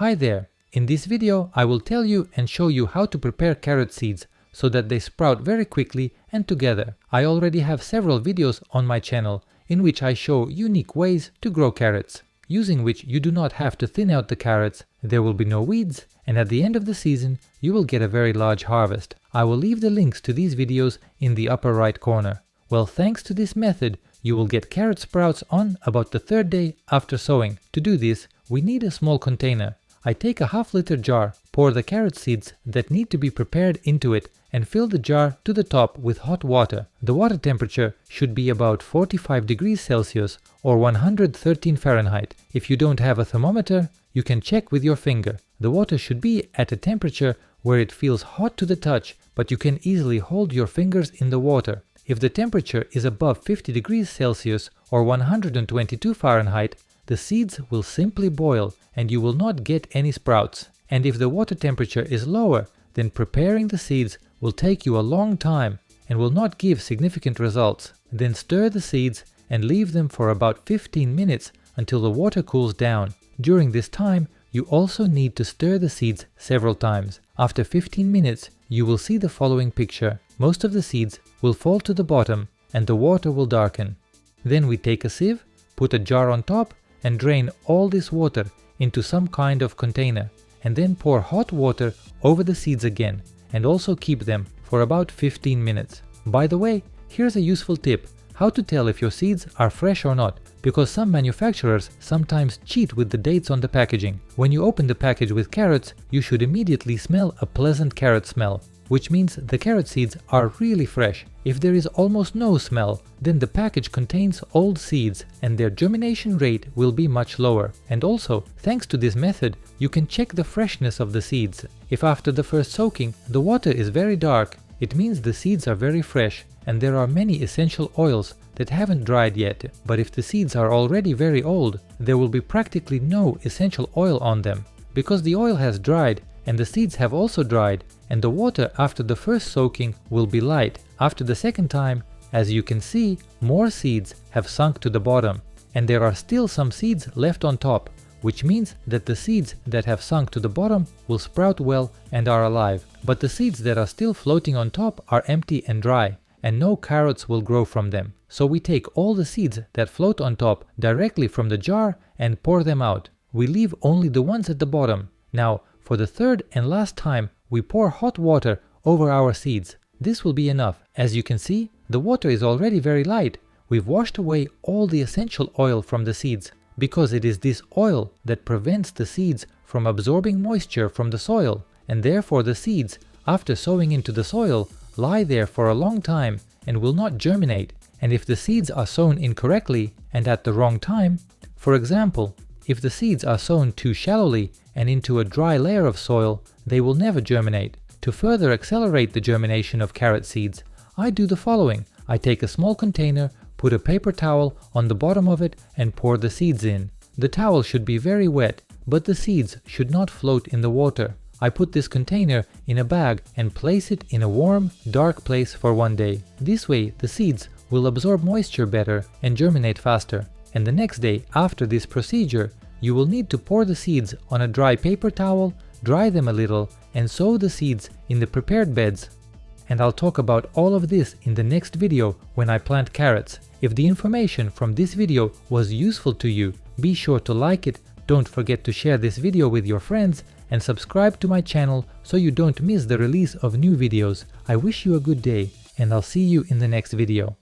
Hi there! In this video I will tell you and show you how to prepare carrot seeds so that they sprout very quickly and together. I already have several videos on my channel in which I show unique ways to grow carrots, using which you do not have to thin out the carrots, there will be no weeds, and at the end of the season you will get a very large harvest. I will leave the links to these videos in the upper right corner. Well, thanks to this method you will get carrot sprouts on about the third day after sowing. To do this we need a small container. I take a half-liter jar, pour the carrot seeds that need to be prepared into it and fill the jar to the top with hot water. The water temperature should be about 45 degrees Celsius or 113 Fahrenheit. If you don't have a thermometer, you can check with your finger. The water should be at a temperature where it feels hot to the touch, but you can easily hold your fingers in the water. If the temperature is above 50 degrees Celsius or 122 Fahrenheit, the seeds will simply boil and you will not get any sprouts. And if the water temperature is lower, then preparing the seeds will take you a long time and will not give significant results. Then stir the seeds and leave them for about 15 minutes until the water cools down. During this time, you also need to stir the seeds several times. After 15 minutes, you will see the following picture. Most of the seeds will fall to the bottom and the water will darken. Then we take a sieve, put a jar on top and drain all this water into some kind of container, and then pour hot water over the seeds again and also keep them for about 15 minutes. By the way, here's a useful tip how to tell if your seeds are fresh or not, because some manufacturers sometimes cheat with the dates on the packaging. When you open the package with carrots, you should immediately smell a pleasant carrot smell, which means the carrot seeds are really fresh. If there is almost no smell, then the package contains old seeds and their germination rate will be much lower. And also, thanks to this method, you can check the freshness of the seeds. If after the first soaking the water is very dark, it means the seeds are very fresh and there are many essential oils that haven't dried yet. But if the seeds are already very old, there will be practically no essential oil on them, because the oil has dried and the seeds have also dried, and the water after the first soaking will be light. After the second time, as you can see, more seeds have sunk to the bottom and there are still some seeds left on top, which means that the seeds that have sunk to the bottom will sprout well and are alive. But the seeds that are still floating on top are empty and dry, and no carrots will grow from them. So we take all the seeds that float on top directly from the jar and pour them out. We leave only the ones at the bottom. Now, for the third and last time, we pour hot water over our seeds. This will be enough. As you can see, the water is already very light. We've washed away all the essential oil from the seeds, because it is this oil that prevents the seeds from absorbing moisture from the soil, and therefore the seeds, after sowing into the soil, lie there for a long time and will not germinate. And if the seeds are sown incorrectly and at the wrong time, for example, if the seeds are sown too shallowly and into a dry layer of soil, they will never germinate. To further accelerate the germination of carrot seeds, I do the following. I take a small container, put a paper towel on the bottom of it and pour the seeds in. The towel should be very wet, but the seeds should not float in the water. I put this container in a bag and place it in a warm, dark place for 1 day. This way the seeds will absorb moisture better and germinate faster. And the next day after this procedure, you will need to pour the seeds on a dry paper towel, dry them a little and sow the seeds in the prepared beds. And I'll talk about all of this in the next video when I plant carrots. If the information from this video was useful to you, be sure to like it, don't forget to share this video with your friends and subscribe to my channel so you don't miss the release of new videos. I wish you a good day and I'll see you in the next video.